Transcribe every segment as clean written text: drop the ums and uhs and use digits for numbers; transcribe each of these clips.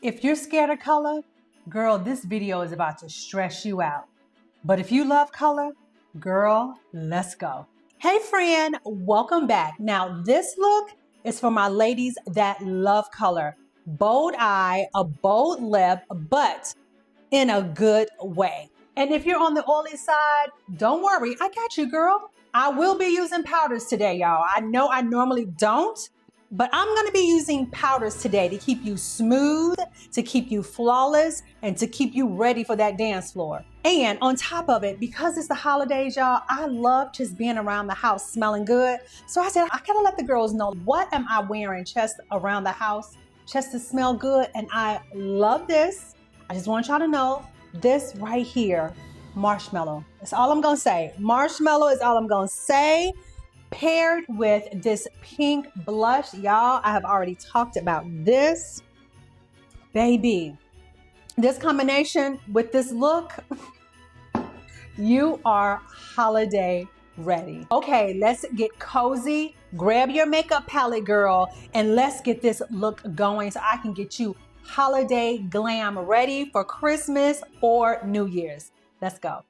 If you're scared of color, girl, this video is about to stress you out. But if you love color, girl, let's go. Hey friend, welcome back. Now this look is for my ladies that love color. Bold eye, a bold lip, but in a good way. And if you're on the oily side, don't worry, I got you, girl. I will be using powders today, y'all. I know I normally don't, but I'm gonna be using powders today to keep you smooth, to keep you flawless, and to keep you ready for that dance floor. And on top of it, because it's the holidays, y'all, I love just being around the house smelling good. So I said, I gotta let the girls know, what am I wearing just around the house, just to smell good? And I love this. I just want y'all to know, this right here, marshmallow. That's all I'm gonna say. Marshmallow is all I'm gonna say. Paired with this pink blush, y'all, I have already talked about this. Baby, this combination with this look, you are holiday ready. Okay, let's get cozy. Grab your makeup palette, girl, and let's get this look going so I can get you holiday glam ready for Christmas or New Year's. Let's go.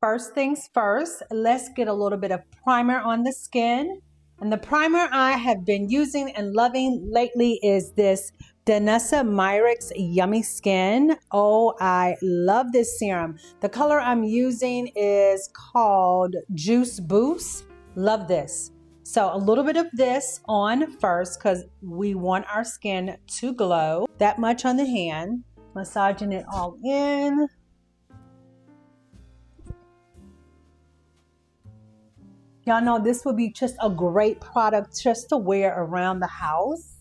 First things first, let's get a little bit of primer on the skin. And the primer I have been using and loving lately is this Danessa Myricks Yummy Skin. Oh, I love this serum. The color I'm using is called Juice Boost. Love this. So a little bit of this on first because we want our skin to glow. That much on the hand. Massaging it all in. Y'all know this would be just a great product just to wear around the house.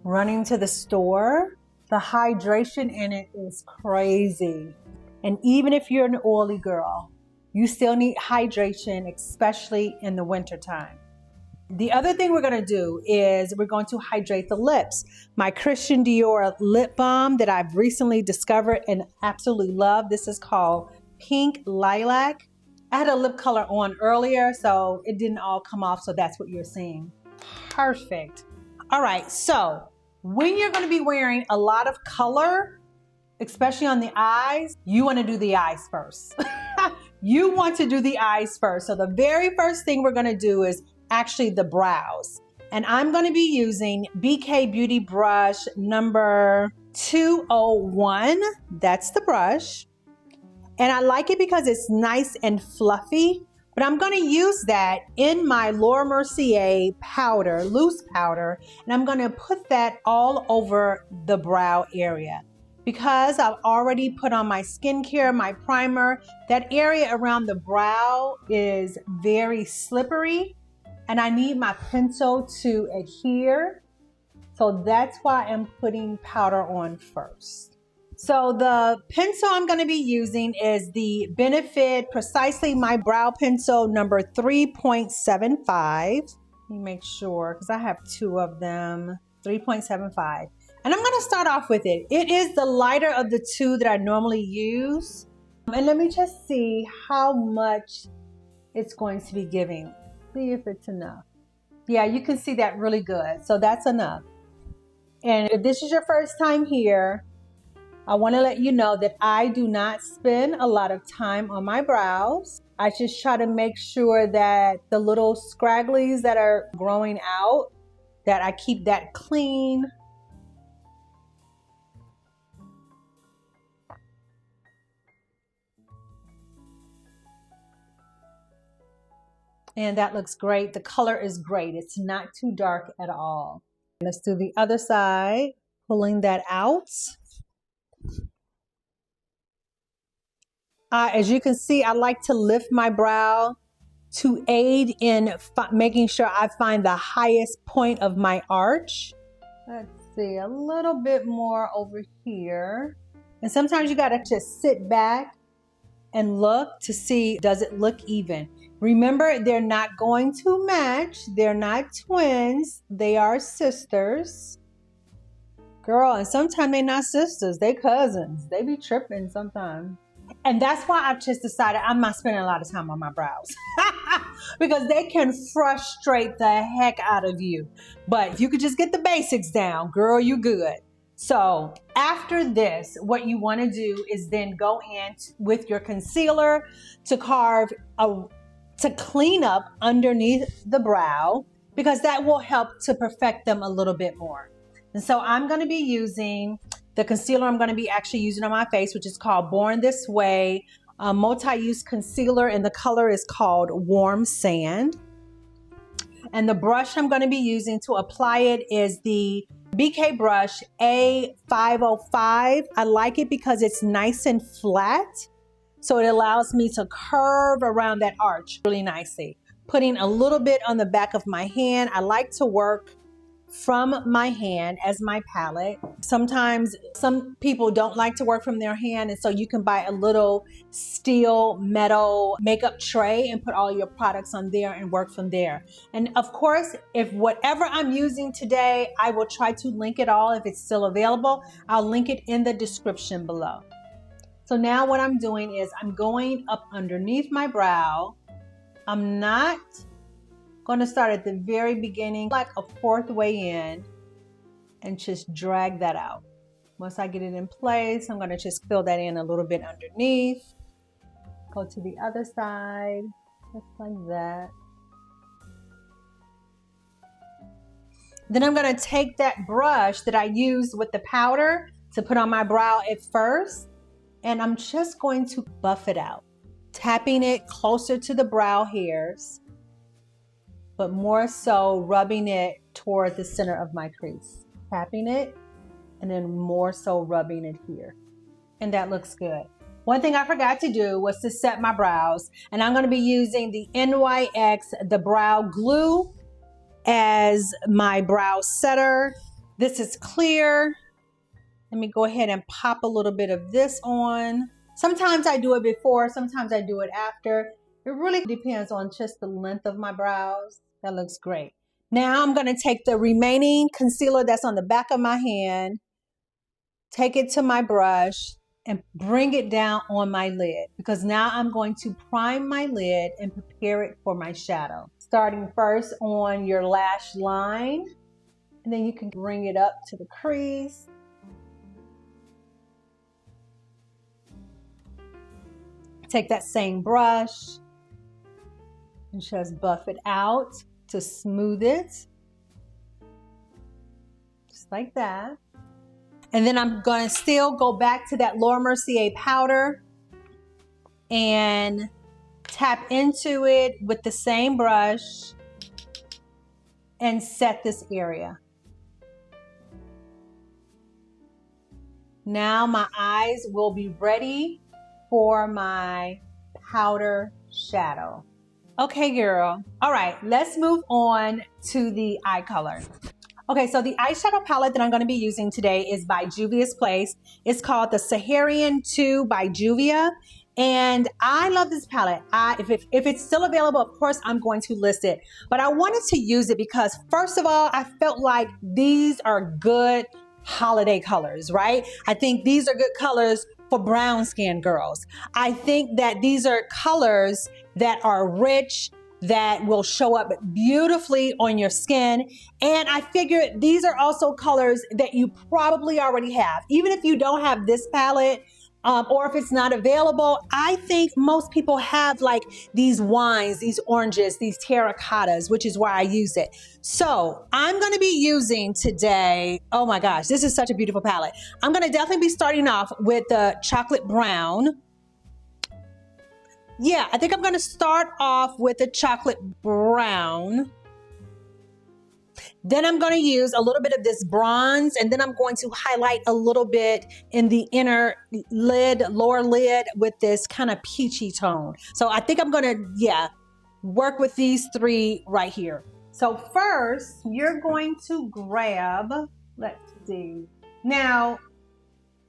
Running to the store. The hydration in it is crazy. And even if you're an oily girl, you still need hydration, especially in the winter time. The other thing we're gonna do is we're going to hydrate the lips. My Christian Dior lip balm that I've recently discovered and absolutely love. This is called Pink Lilac. I had a lip color on earlier, so it didn't all come off, so that's what you're seeing. Perfect. All right, so when you're gonna be wearing a lot of color, especially on the eyes, you wanna do the eyes first. You want to do the eyes first. So the very first thing we're gonna do is actually the brows. And I'm gonna be using BK Beauty brush number 201. That's the brush. And I like it because it's nice and fluffy, but I'm gonna use that in my Laura Mercier powder, loose powder, and I'm gonna put that all over the brow area. Because I've already put on my skincare, my primer, that area around the brow is very slippery, and I need my pencil to adhere. So that's why I'm putting powder on first. So the pencil I'm going to be using is the Benefit Precisely My Brow Pencil number 3.75. Let me make sure, because I have two of them. 3.75. And I'm going to start off with it. It is the lighter of the two that I normally use. And let me just see how much it's going to be giving. See if it's enough. Yeah, you can see that really good. So that's enough. And if this is your first time here, I want to let you know that I do not spend a lot of time on my brows. I just try to make sure that the little scragglies that are growing out, that I keep that clean. And that looks great. The color is great. It's not too dark at all. Let's do the other side, pulling that out. As you can see, I like to lift my brow to aid in making sure I find the highest point of my arch. Let's see, a little bit more over here. And sometimes you gotta just sit back and look to see, does it look even? Remember, they're not going to match. They're not twins. They are sisters. Girl, and sometimes they're not sisters. They cousins. They be tripping sometimes. And that's why I've just decided I'm not spending a lot of time on my brows because they can frustrate the heck out of you. But if you could just get the basics down, girl, you good. So after this, what you want to do is then go in with your concealer to to clean up underneath the brow, because that will help to perfect them a little bit more. And so I'm going to be using the concealer I'm going to be actually using on my face, which is called Born This Way multi-use concealer, and the color is called Warm Sand. And the brush I'm going to be using to apply it is the BK brush A505. I like it because it's nice and flat, so it allows me to curve around that arch really nicely. Putting a little bit on the back of my hand. I like to work from my hand as my palette. Sometimes some people don't like to work from their hand, and so you can buy a little steel metal makeup tray and put all your products on there and work from there. And of course, if whatever I'm using today, I will try to link it all if it's still available. I'll link it in the description below. So now what I'm doing is I'm going up underneath my brow. I'm not going to start at the very beginning, like a fourth way in, and just drag that out. Once I get it in place, I'm going to just fill that in a little bit underneath. Go to the other side, just like that. Then I'm going to take that brush that I used with the powder to put on my brow at first, and I'm just going to buff it out, tapping it closer to the brow hairs, but more so rubbing it toward the center of my crease. Tapping it, and then more so rubbing it here. And that looks good. One thing I forgot to do was to set my brows, and I'm going to be using the NYX, the brow glue, as my brow setter. This is clear. Let me go ahead and pop a little bit of this on. Sometimes I do it before, sometimes I do it after. It really depends on just the length of my brows. That looks great. Now I'm going to take the remaining concealer that's on the back of my hand, take it to my brush, and bring it down on my lid, because now I'm going to prime my lid and prepare it for my shadow. Starting first on your lash line, and then you can bring it up to the crease. Take that same brush and just buff it out to smooth it. Just like that. And then I'm going to still go back to that Laura Mercier powder and tap into it with the same brush and set this area. Now my eyes will be ready for my powder shadow. Okay, girl. All right, let's move on to the eye color. Okay, so the eyeshadow palette that I'm going to be using today is by Juvia's Place. It's called the Saharian 2 by Juvia. And I love this palette. If it's still available, of course, I'm going to list it. But I wanted to use it because, first of all, I felt like these are good holiday colors, right? I think these are good colors for brown skin girls. I think that these are colors that are rich, that will show up beautifully on your skin. And I figured these are also colors that you probably already have. Even if you don't have this palette, or if it's not available, I think most people have like these wines, these oranges, these terracottas, which is why I use it. So I'm going to be using today, oh my gosh, this is such a beautiful palette. I'm going to definitely be starting off with the chocolate brown. Yeah, I think I'm going to start off with the chocolate brown. Then I'm going to use a little bit of this bronze, and then I'm going to highlight a little bit in the inner lid, lower lid, with this kind of peachy tone. So I think I'm going to, work with these three right here. So first, you're going to grab, let's see. Now,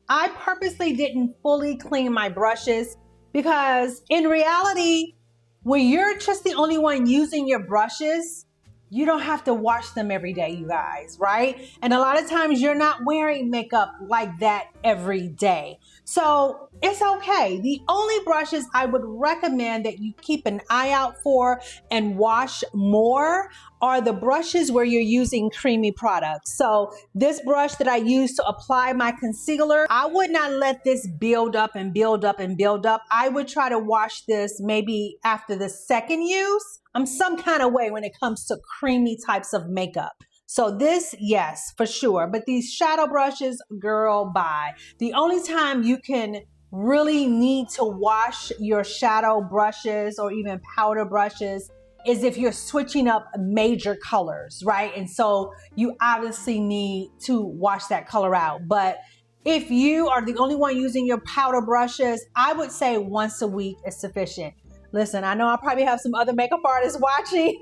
I purposely didn't fully clean my brushes because in reality, when you're just the only one using your brushes, you don't have to wash them every day, you guys, right? And a lot of times you're not wearing makeup like that every day. So it's okay. The only brushes I would recommend that you keep an eye out for and wash more are the brushes where you're using creamy products. So this brush that I use to apply my concealer, I would not let this build up and build up and build up. I would try to wash this maybe after the second use. I'm some kind of way when it comes to creamy types of makeup. So this, yes, for sure. But these shadow brushes, girl, bye. The only time you can really need to wash your shadow brushes or even powder brushes is if you're switching up major colors, right? And so you obviously need to wash that color out. But if you are the only one using your powder brushes, I would say once a week is sufficient. Listen, I know I probably have some other makeup artists watching.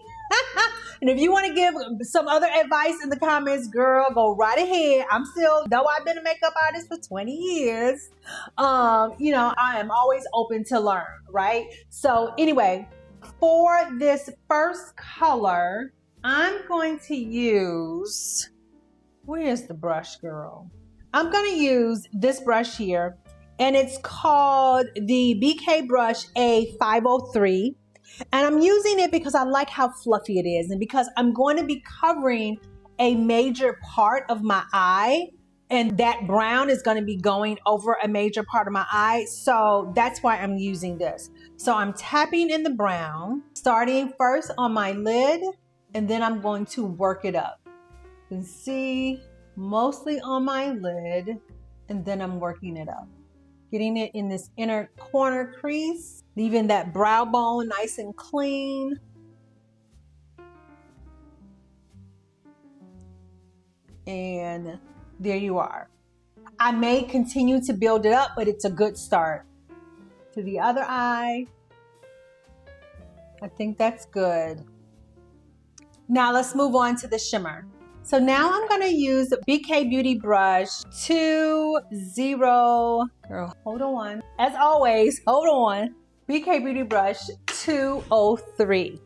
And if you want to give some other advice in the comments, girl, go right ahead. I'm still, though I've been a makeup artist for 20 years, you know, I am always open to learn, right? So anyway, for this first color, I'm going to use, where's the brush, girl? I'm going to use this brush here, and it's called the BK Brush A503. And I'm using it because I like how fluffy it is and because I'm going to be covering a major part of my eye, and that brown is going to be going over a major part of my eye. So that's why I'm using this. So I'm tapping in the brown, starting first on my lid, and then I'm going to work it up. You can see mostly on my lid, and then I'm working it up. Getting it in this inner corner crease, leaving that brow bone nice and clean. And there you are. I may continue to build it up, but it's a good start. To the other eye. I think that's good. Now let's move on to the shimmer. So now I'm gonna use the BK Beauty Brush 20, girl, hold on. As always, hold on. BK Beauty Brush 203.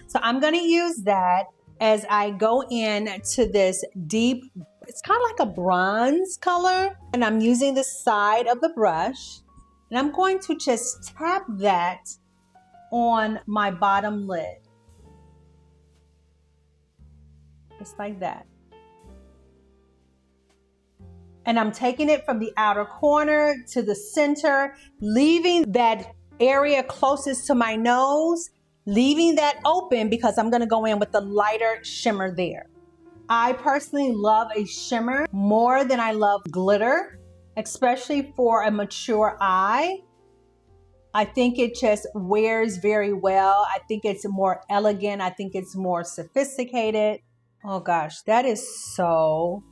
So I'm gonna use that as I go in to this deep, it's kind of like a bronze color. And I'm using the side of the brush. And I'm going to just tap that on my bottom lid. Just like that. And I'm taking it from the outer corner to the center, leaving that area closest to my nose, leaving that open because I'm gonna go in with the lighter shimmer there. I personally love a shimmer more than I love glitter, especially for a mature eye. I think it just wears very well. I think it's more elegant. I think it's more sophisticated. Oh gosh, that is so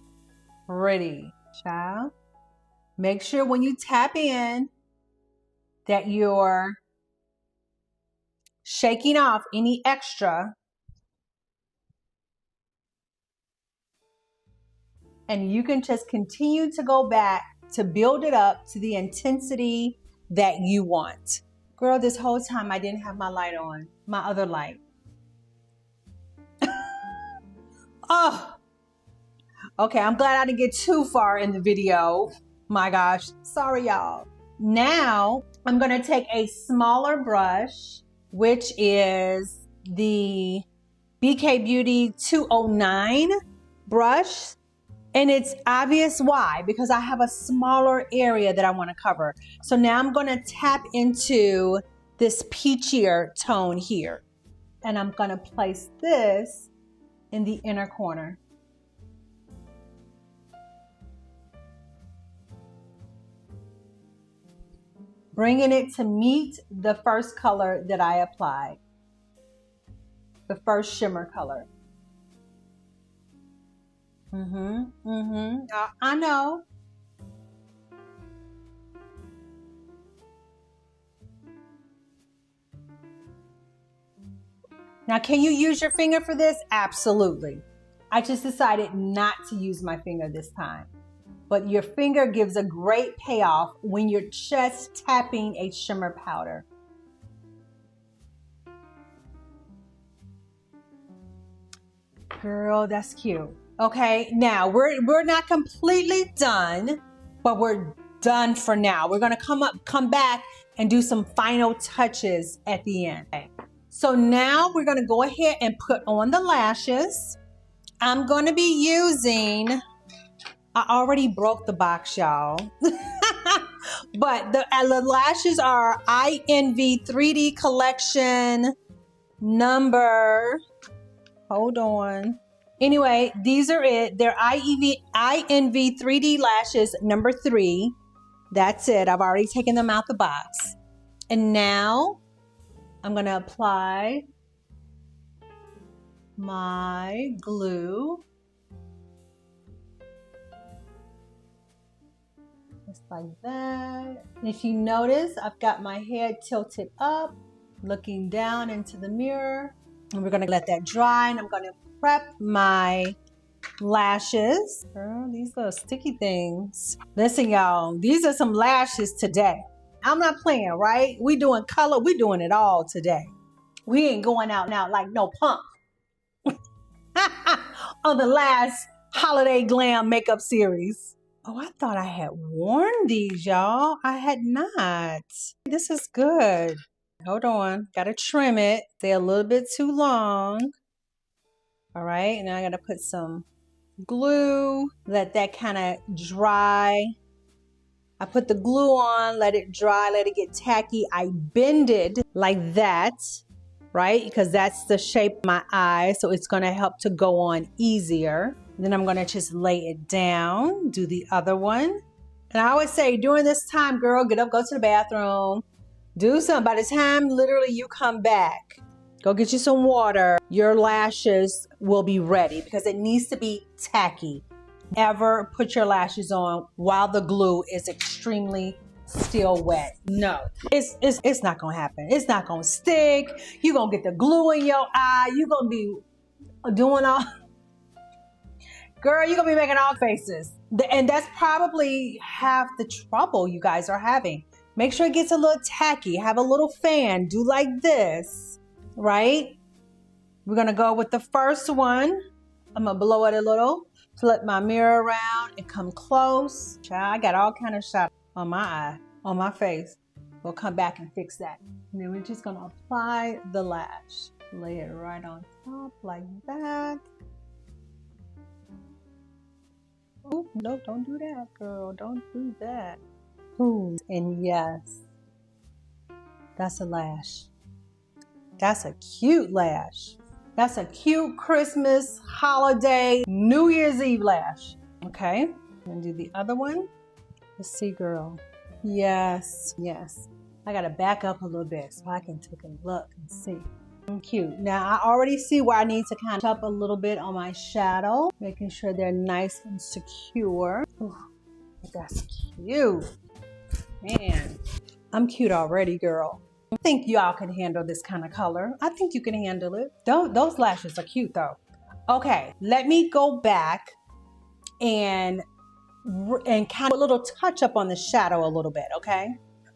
pretty, child. Make sure when you tap in that you're shaking off any extra. And you can just continue to go back to build it up to the intensity that you want. Girl, this whole time I didn't have my light on, my other light. Oh, okay, I'm glad I didn't get too far in the video. My gosh, sorry y'all. Now, I'm gonna take a smaller brush, which is the BK Beauty 209 brush. And it's obvious why, because I have a smaller area that I wanna cover. So now I'm gonna tap into this peachier tone here. And I'm gonna place this in the inner corner. Bringing it to meet the first color that I applied, the first shimmer color. I know. Now, can you use your finger for this? Absolutely. I just decided not to use my finger this time. But your finger gives a great payoff when you're just tapping a shimmer powder. Girl, that's cute. Okay, now we're not completely done, but we're done for now. We're gonna come back and do some final touches at the end. Okay. So now we're gonna go ahead and put on the lashes. I'm gonna be using, I already broke the box, y'all. But the lashes are INV 3D collection number, hold on. Anyway, these are it. They're INV 3D lashes number 3. That's it. I've already taken them out the box. And now I'm going to apply my glue. Just like that. And if you notice, I've got my head tilted up, looking down into the mirror. And we're going to let that dry, and I'm going to prep my lashes. Girl, these little sticky things. Listen, y'all, these are some lashes today. I'm not playing, right? We doing color. We doing it all today. We ain't going out now like no punk. On the last holiday glam makeup series. Oh, I thought I had worn these, y'all. I had not. This is good. Hold on. Gotta trim it. They're a little bit too long. All right. Now I gotta put some glue. Let that kind of dry. I put the glue on, let it dry, let it get tacky. I bend it like that, right? Because that's the shape of my eye. So it's gonna help to go on easier. Then I'm gonna just lay it down, do the other one. And I always say, during this time, girl, get up, go to the bathroom, do something. By the time literally you come back, go get you some water, your lashes will be ready because it needs to be tacky. Ever put your lashes on while the glue is extremely still wet? No, it's not gonna happen. It's not gonna stick. You're gonna get the glue in your eye. You're gonna be doing all, girl, you're gonna be making all faces. And that's probably half the trouble you guys are having. Make sure it gets a little tacky. Have a little fan. Do like this, right? We're gonna go with the first one. I'm gonna blow it a little. Flip my mirror around and come close. Child, I got all kind of shots on my eye, on my face. We'll come back and fix that. And then we're just gonna apply the lash. Lay it right on top like that. Oh, no, don't do that, girl. Don't do that. Ooh, and yes, that's a lash. That's a cute lash. That's a cute Christmas, holiday, New Year's Eve lash. Okay, I'm gonna do the other one. Let's see, girl. Yes, yes. I gotta back up a little bit so I can take a look and see. Cute. Now, I already see where I need to kind of up a little bit on my shadow, making sure they're nice and secure. Ooh, that's cute. Man, I'm cute already, girl. I think y'all can handle this kind of color. I think you can handle it. Those lashes are cute though. Okay, let me go back and kind of a little touch up on the shadow a little bit, okay?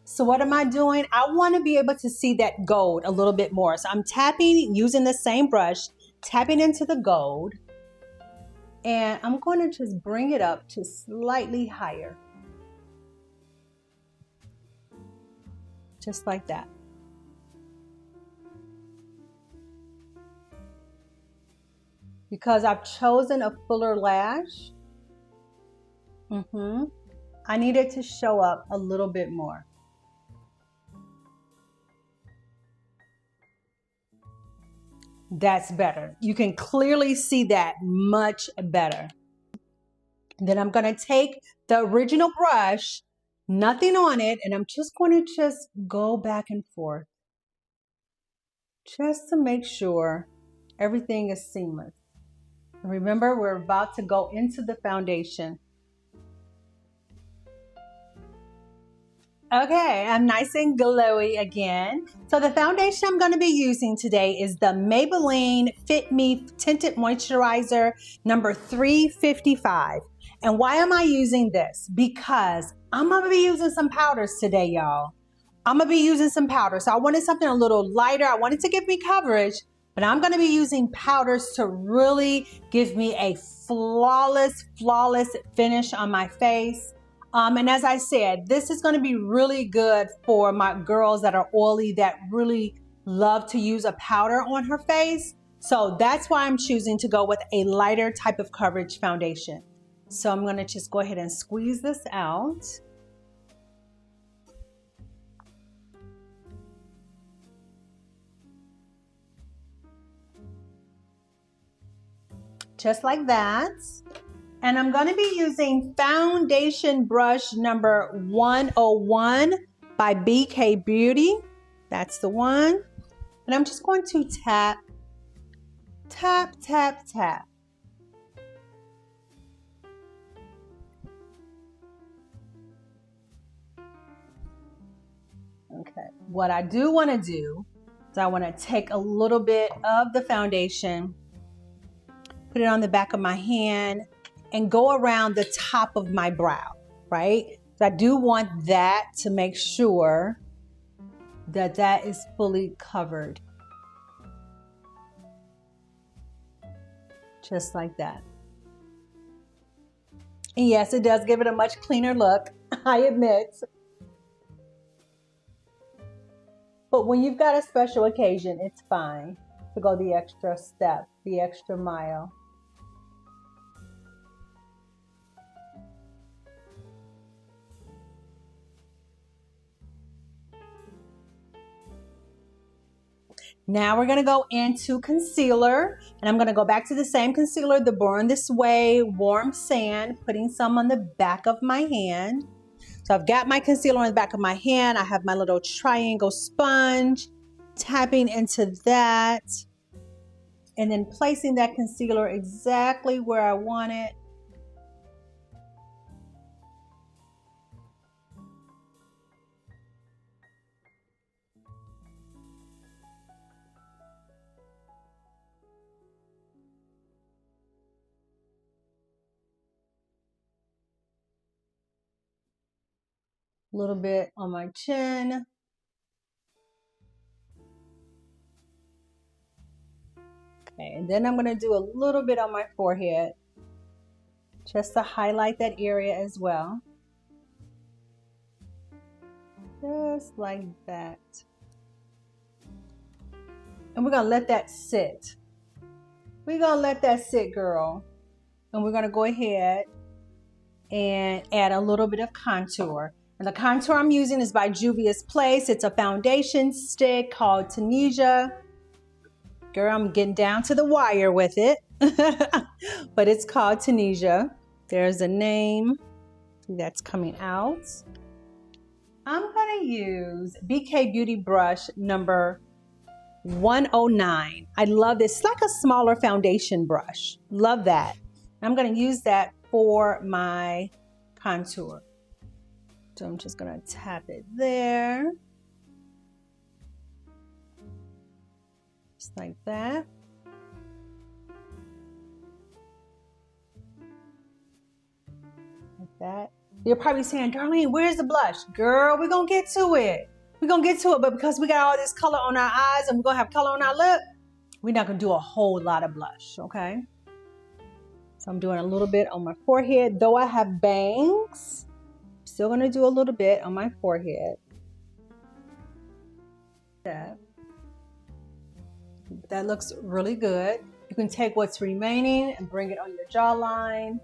So what am I doing? I want to be able to see that gold a little bit more. So I'm tapping, using the same brush, tapping into the gold. And I'm going to just bring it up to slightly higher. Just like that. Because I've chosen a fuller lash, I need it to show up a little bit more. That's better. You can clearly see that much better. Then I'm going to take the original brush, nothing on it, and I'm just going to go back and forth just to make sure everything is seamless. Remember, we're about to go into the foundation. Okay, I'm nice and glowy again. So the foundation I'm going to be using today is the Maybelline Fit Me Tinted Moisturizer number 355. And why am I using this? Because I'm going to be using some powders today, y'all. I'm going to be using some powder. So I wanted something a little lighter. I wanted to give me coverage, but I'm going to be using powders to really give me a flawless finish on my face. And as I said, this is going to be really good for my girls that are oily, that really love to use a powder on her face. So that's why I'm choosing to go with a lighter type of coverage foundation. So I'm going to just go ahead and squeeze this out. Just like that. And I'm going to be using foundation brush number 101 by BK Beauty. That's the one. And I'm just going to tap, tap, tap, tap. Okay, what I do want to do is I want to take a little bit of the foundation, put it on the back of my hand, and go around the top of my brow, right? So I do want that to make sure that that is fully covered. Just like that. And yes, it does give it a much cleaner look, I admit. But when you've got a special occasion, it's fine to go the extra step, the extra mile. Now we're gonna go into concealer, and I'm gonna go back to the same concealer, the Born This Way Warm Sand, putting some on the back of my hand. So I've got my concealer on the back of my hand. I have my little triangle sponge, tapping into that, and then placing that concealer exactly where I want it. A little bit on my chin. Okay, and then I'm gonna do a little bit on my forehead, just to highlight that area as well. Just like that. And we're gonna let that sit. We're gonna let that sit, girl. And we're gonna go ahead and add a little bit of contour. And the contour I'm using is by Juvia's Place. It's a foundation stick called Tunisia. Girl, I'm getting down to the wire with it. But it's called Tunisia. There's a name that's coming out. I'm gonna use BK Beauty brush number 109. I love this. It's like a smaller foundation brush. Love that. I'm gonna use that for my contour. So I'm just gonna tap it there. Just like that. Like that. You're probably saying, Darlene, where's the blush? Girl, we're gonna get to it. We're gonna get to it, but because we got all this color on our eyes and we're gonna have color on our lip, we're not gonna do a whole lot of blush, okay? So I'm doing a little bit on my forehead. Though I have bangs, I'm still gonna do a little bit on my forehead. That looks really good. You can take what's remaining and bring it on your jawline.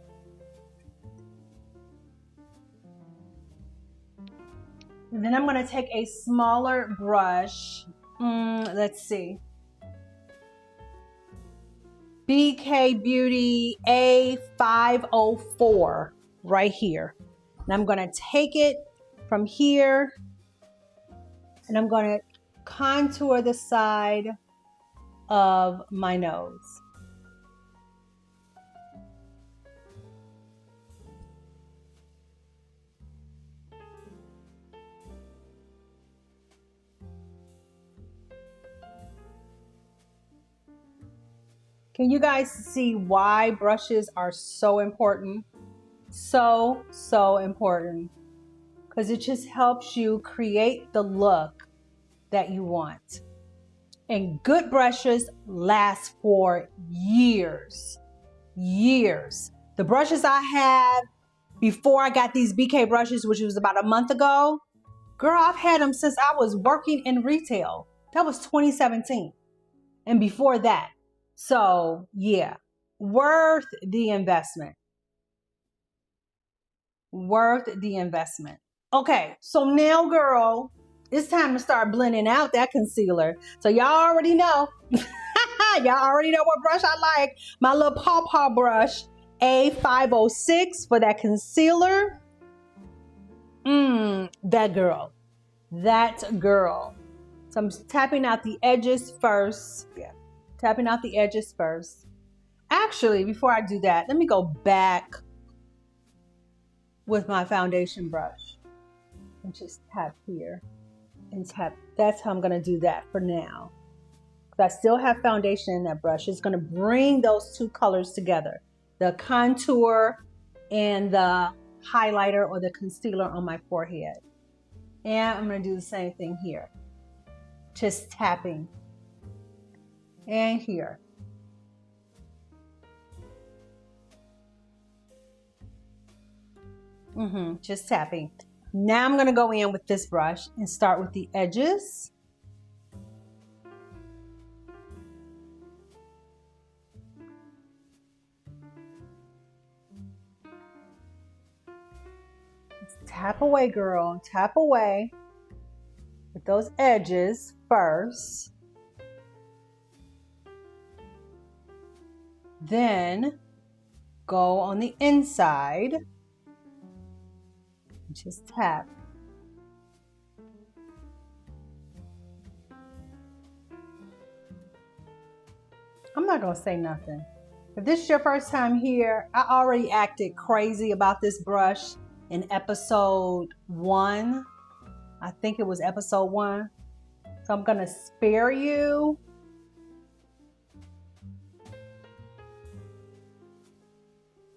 And then I'm going to take a smaller brush. Let's see. BK Beauty A504 right here. And I'm going to take it from here and I'm going to contour the side of my nose. Can you guys see why brushes are so important? So important. Because it just helps you create the look that you want. And good brushes last for years. Years. The brushes I have, before I got these BK brushes, which was about a month ago. Girl, I've had them since I was working in retail. That was 2017. And before that. So yeah, worth the investment. Worth the investment. Okay, so now, girl, it's time to start blending out that concealer. So y'all already know. Y'all already know what brush I like. My little paw brush, A506 for that concealer. That girl. That girl. So I'm tapping out the edges first. Yeah, tapping out the edges first. Actually, before I do that, let me go back with my foundation brush and just tap here and tap. That's how I'm going to do that for now. I still have foundation in that brush. It's going to bring those two colors together, the contour and the highlighter or the concealer on my forehead. And I'm going to do the same thing here, just tapping, and here. Just tapping. Now I'm going to go in with this brush and start with the edges. Tap away, girl. Tap away with those edges first. Then go on the inside. Just tap. I'm not going to say nothing. If this is your first time here, I already acted crazy about this brush in episode 1. I think it was episode 1. So I'm going to spare you.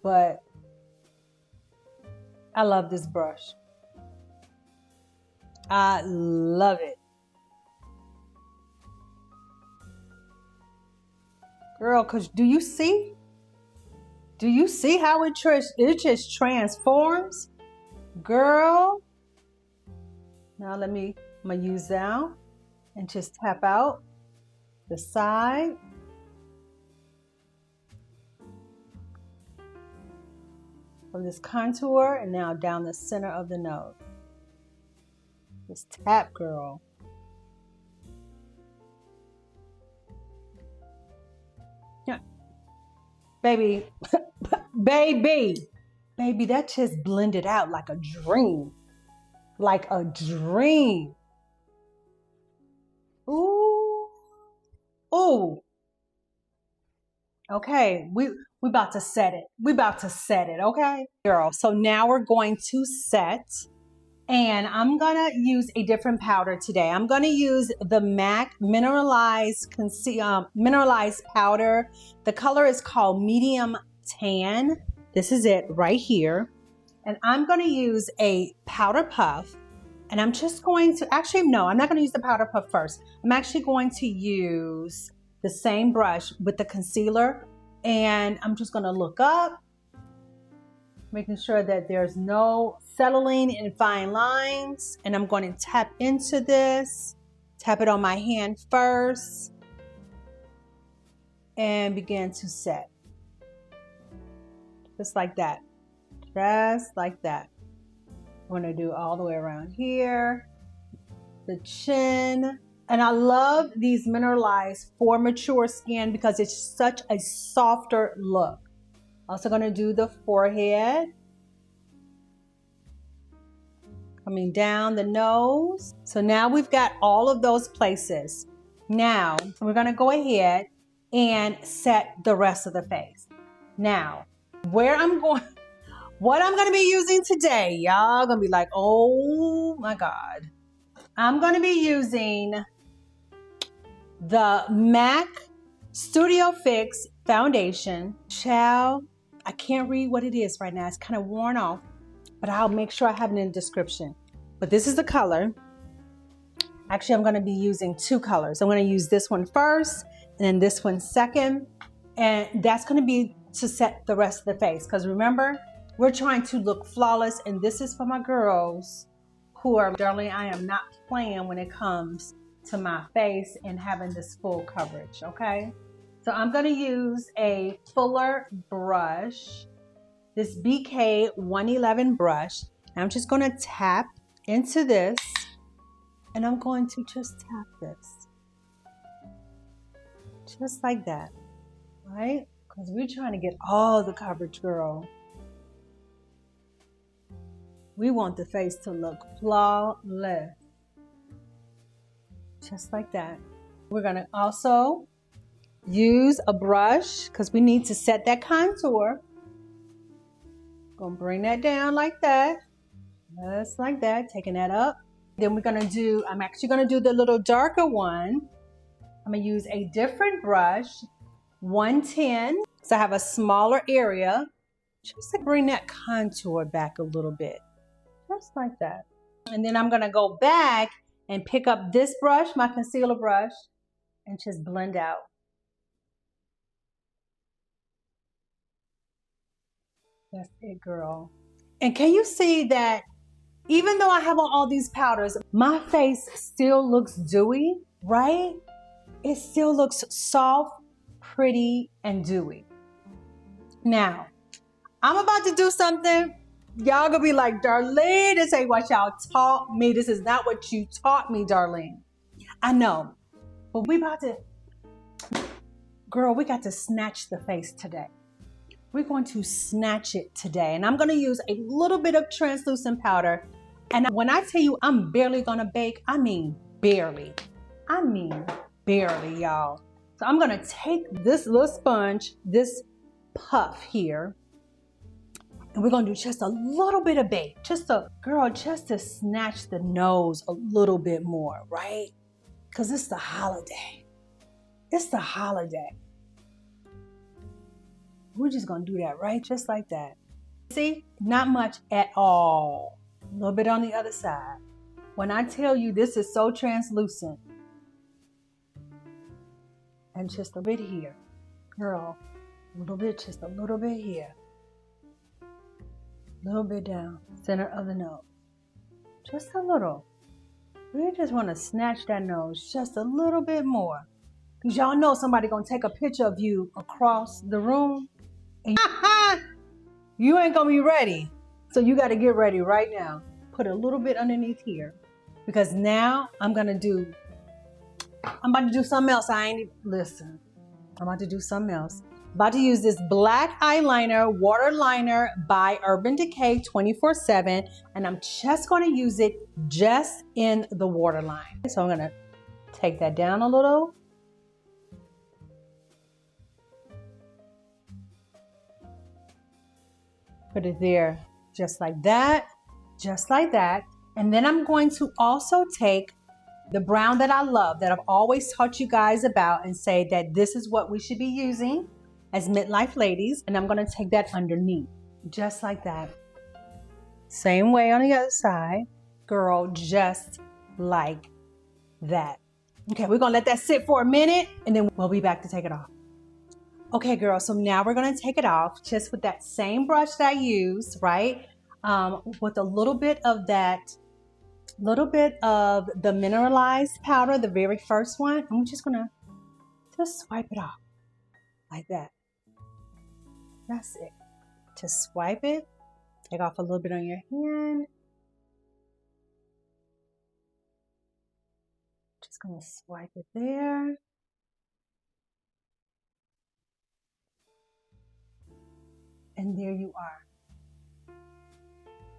But I love this brush. I love it. Girl, cause do you see? Do you see how it just transforms? Girl. Now I'm gonna use that and just tap out the side. From this contour and now down the center of the nose. Just tap, girl. Yeah. Baby, baby, that just blended out like a dream. Like a dream. Ooh. Ooh. Okay, we about to set it. We about to set it, okay? Girl, so now we're going to set. And I'm gonna use a different powder today. I'm gonna use the MAC Mineralized powder. The color is called Medium Tan. This is it right here. And I'm gonna use a powder puff. And I'm just going to, actually, no, I'm not gonna use the powder puff first. I'm actually going to use the same brush with the concealer. And I'm just gonna look up, making sure that there's no settling in fine lines. And I'm going to tap into this, tap it on my hand first, and begin to set. Just like that. Just like that. I'm going to do all the way around here, the chin. And I love these mineralized for mature skin because it's such a softer look. Also going to do the forehead. Coming down the nose. So now we've got all of those places. Now we're going to go ahead and set the rest of the face. Now, what I'm going to be using today, y'all going to be like, oh my God. I'm going to be using the MAC Studio Fix foundation. Child, I can't read what it is right now. It's kind of worn off, but I'll make sure I have it in the description. But this is the color. Actually, I'm going to be using two colors. I'm going to use this one first and then this one second. And that's going to be to set the rest of the face. Because remember, We're trying to look flawless, and this is for my girls who are, Darlene, I am not playing when it comes to my face and having this full coverage, okay? So I'm gonna use a fuller brush, this BK 111 brush. I'm just gonna tap into this, and I'm going to just tap this. Just like that, right? Because we're trying to get all the coverage, girl. We want the face to look flawless. Just like that. We're gonna also use a brush because we need to set that contour. Gonna bring that down like that. Just like that, taking that up. Then we're gonna do, I'm actually gonna do the little darker one. I'm gonna use a different brush, 110. So I have a smaller area. Just to bring that contour back a little bit. Just like that. And then I'm gonna go back and pick up this brush, my concealer brush, and just blend out. That's it, girl. And can you see that even though I have on all these powders, my face still looks dewy, right? It still looks soft, pretty, and dewy. Now, I'm about to do something. Y'all gonna be like, Darlene, this ain't what y'all taught me. This is not what you taught me, Darlene. I know, but we about to, girl, we got to snatch the face today. We're going to snatch it today. And I'm gonna use a little bit of translucent powder. And when I tell you I'm barely gonna bake, I mean barely. I mean barely, y'all. So I'm gonna take this little sponge, this puff here, and we're gonna do just a little bit of bake. Just to snatch the nose a little bit more, right? Because it's the holiday. It's the holiday. We're just gonna do that, right? Just like that. See, not much at all. A little bit on the other side. When I tell you this is so translucent, and just a bit here, girl, a little bit, just a little bit here, a little bit down, center of the nose, just a little. We just want to snatch that nose just a little bit more, because y'all know somebody gonna take a picture of you across the room, and you ain't gonna be ready. So you got to get ready right now. Put a little bit underneath here, because now I'm about to do something else. Listen, I'm about to do something else. I'm about to use this black eyeliner, water liner by Urban Decay 24/7, and I'm just going to use it just in the waterline. So I'm going to take that down a little. Put it there, just like that, just like that. And then I'm going to also take the brown that I love, that I've always taught you guys about, and say that this is what we should be using as midlife ladies. And I'm gonna take that underneath, just like that. Same way on the other side, girl, just like that. Okay, we're gonna let that sit for a minute, and then we'll be back to take it off. Okay, girl, so now we're gonna take it off just with that same brush that I used, right? With a little bit of the mineralized powder, the very first one. I'm just gonna swipe it off like that. That's it. Just swipe it. Take off a little bit on your hand. Just gonna swipe it there. And there you are.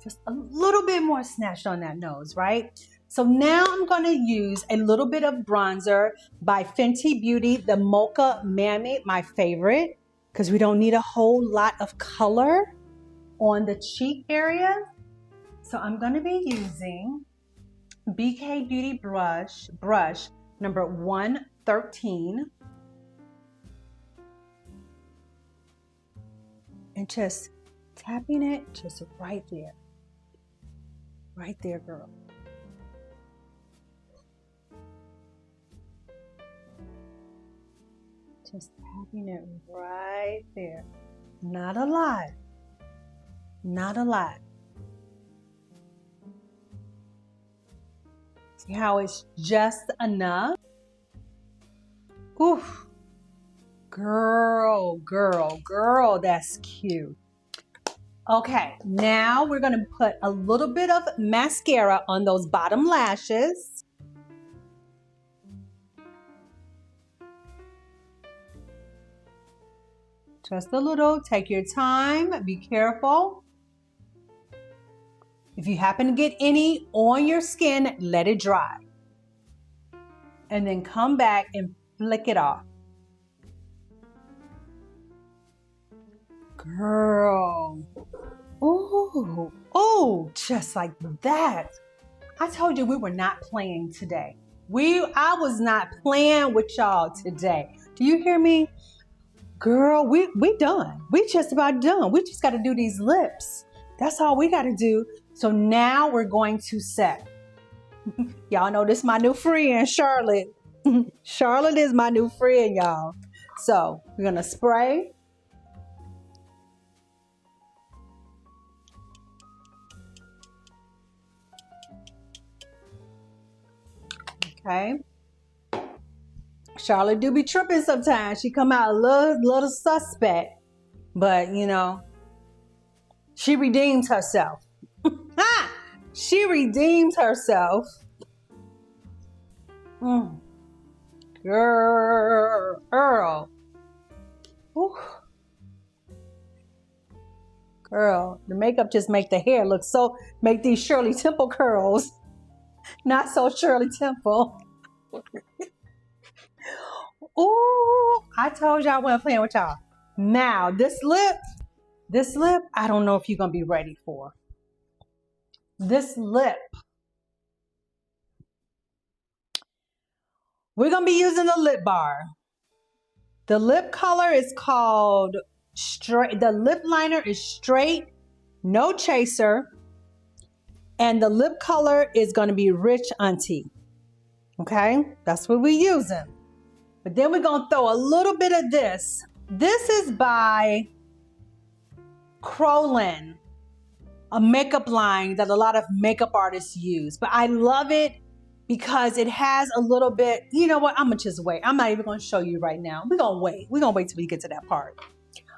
Just a little bit more snatched on that nose, right? So now I'm gonna use a little bit of bronzer by Fenty Beauty, the Mocha Mammy, my favorite, because we don't need a whole lot of color on the cheek area. So I'm gonna be using BK Beauty brush number 113. And just tapping it just right there. Right there, girl. Just tapping it right there. Not a lot. Not a lot. See how it's just enough? Oof. Girl, that's cute. Okay, now we're gonna put a little bit of mascara on those bottom lashes. Just a little, take your time, be careful. If you happen to get any on your skin, let it dry. And then come back and flick it off. Girl. Ooh, oh, just like that. I told you we were not playing today. I was not playing with y'all today. Do you hear me? Girl, we done. We just about done. We just got to do these lips. That's all we got to do. So now we're going to set. Y'all know this is my new friend, Charlotte. Charlotte is my new friend, y'all. So we're going to spray. Okay. Charlotte do be tripping sometimes. She come out a little suspect. But, you know, she redeemed herself. She redeemed herself. Girl. Ooh. Girl, the makeup just make the hair look so, make these Shirley Temple curls. Not so Shirley Temple. Ooh, I told y'all I wasn't playing with y'all. Now, this lip, I don't know if you're going to be ready for. This lip. We're going to be using the lip bar. The lip color is called Straight. The lip liner is Straight, no chaser. And the lip color is going to be Rich Auntie. Okay? That's what we're using. But then we're going to throw a little bit of this. This is by Crolin, a makeup line that a lot of makeup artists use. But I love it because it has a little bit, you know what, I'm going to just wait. I'm not even going to show you right now. We're going to wait. We're going to wait till we get to that part.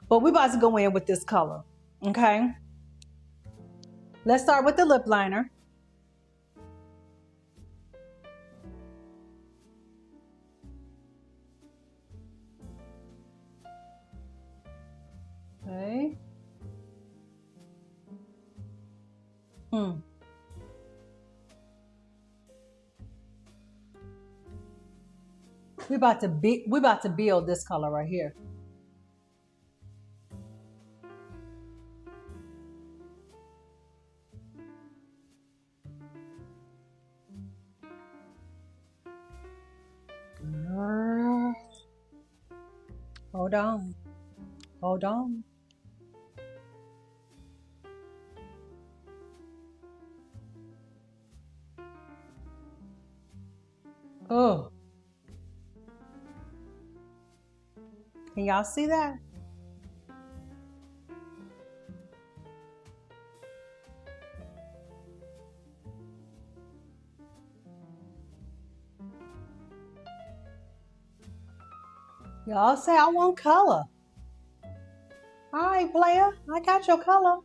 But we're about to go in with this color, okay? Let's start with the lip liner. Okay. We're about to build this color right here. Hold on. Hold on. Oh. Can y'all see that? Y'all say I want color. All right, player, I got your color.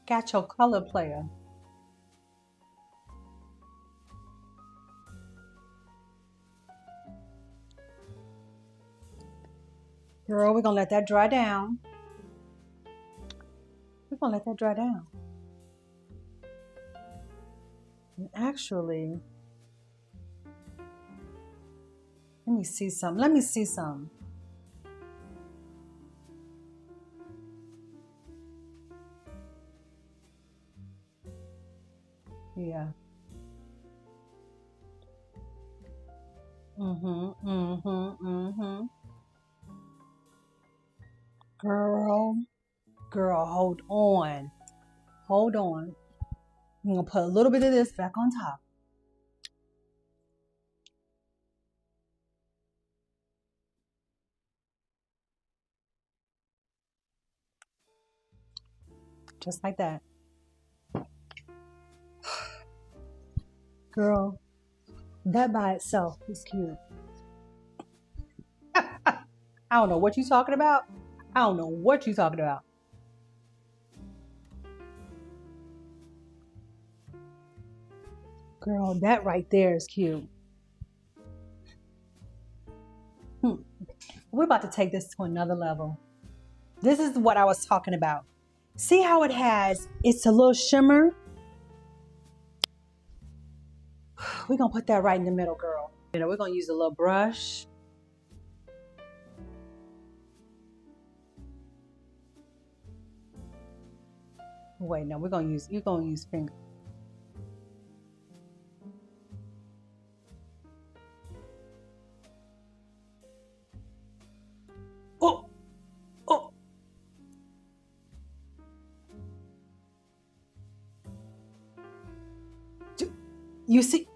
Got your color, player. Girl, we're gonna let that dry down. We're gonna let that dry down. And actually, let me see some. Let me see some. Yeah. Girl, hold on. Hold on. I'm gonna put a little bit of this back on top. Just like that. Girl, that by itself is cute. I don't know what you're talking about. I don't know what you're talking about. Girl, that right there is cute. We're about to take this to another level. This is what I was talking about. See how it has, it's a little shimmer. We're gonna put that right in the middle, girl. You know, we're gonna use a little brush. Wait, no, you're gonna use finger. Oh, oh. You see?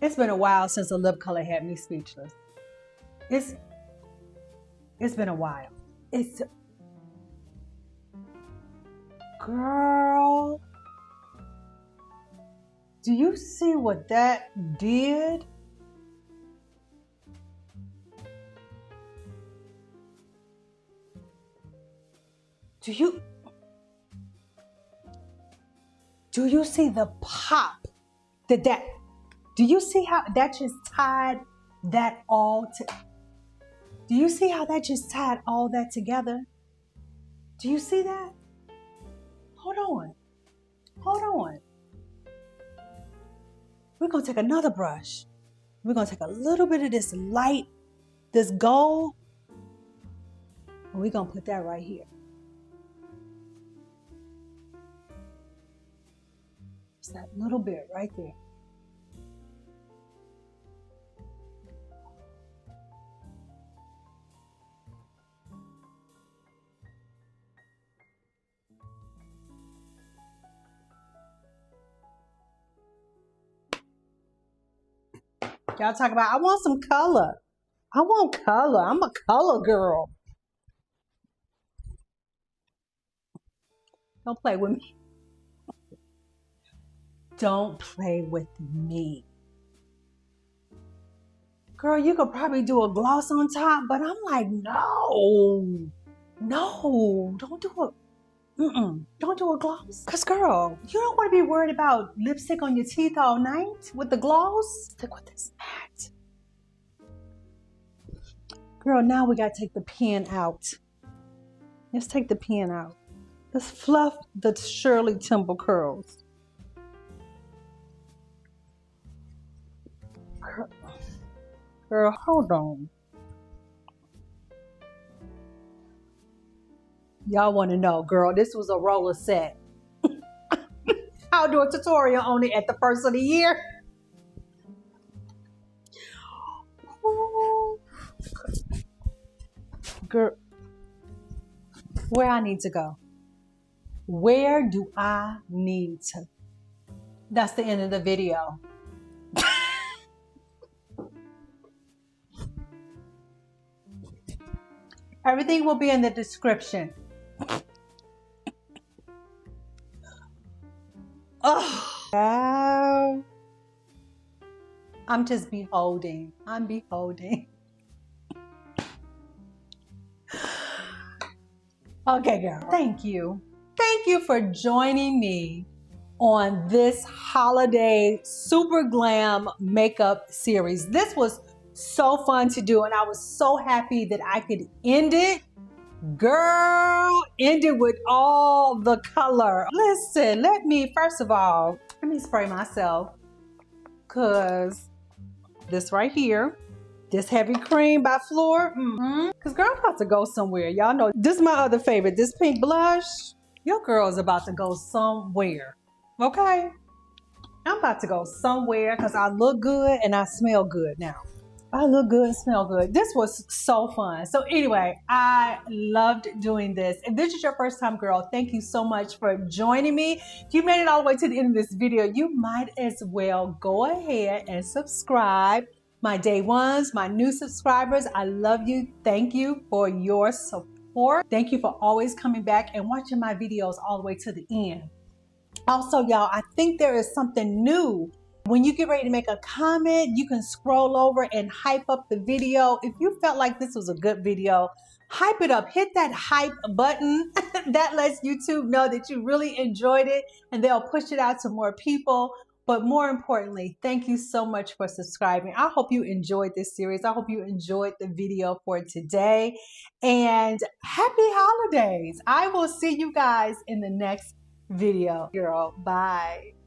It's been a while since a lip color had me speechless. It's been a while. Girl, do you see what that did? Do you see the pop that do you see how that just tied that all to? Do you see how that just tied all that together? Do you see that? Hold on. Hold on. We're going to take another brush. We're going to take a little bit of this light, this gold, and we're going to put that right here. Just that little bit right there. Y'all talk about, I want some color. I want color. I'm a color girl. Don't play with me. Don't play with me. Girl, you could probably do a gloss on top, but I'm like, no, don't do it. Don't do a gloss. Cause girl, you don't want to be worried about lipstick on your teeth all night with the gloss. Stick with this matte. Girl, now we gotta take the pen out. Let's take the pen out. Let's fluff the Shirley Temple curls. Girl, hold on. Y'all want to know, girl, this was a roller set. I'll do a tutorial on it at the first of the year. Girl, where I need to go? Where do I need to? That's the end of the video. Everything will be in the description. Oh, I'm just beholding. I'm beholding. Okay, girl. Thank you. Thank you for joining me on this holiday super glam makeup series. This was so fun to do, and I was so happy that I could end it. Girl, end it with all the color. Listen, first of all, let me spray myself, because this right here, this heavy cream by Fleur, because girl, I'm about to go somewhere. Y'all know, this is my other favorite, this pink blush. Your girl's about to go somewhere, okay? I'm about to go somewhere because I look good and I smell good now. I look good and smell good. This was so fun. So anyway, I loved doing this. If this is your first time, girl, thank you so much for joining me. If you made it all the way to the end of this video, you might as well go ahead and subscribe. My day ones, my new subscribers, I love you. Thank you for your support. Thank you for always coming back and watching my videos all the way to the end. Also, y'all, I think there is something new. When you get ready to make a comment, you can scroll over and hype up the video. If you felt like this was a good video, hype it up. Hit that hype button. That lets YouTube know that you really enjoyed it and they'll push it out to more people. But more importantly, thank you so much for subscribing. I hope you enjoyed this series. I hope you enjoyed the video for today. And happy holidays. I will see you guys in the next video. Girl, bye.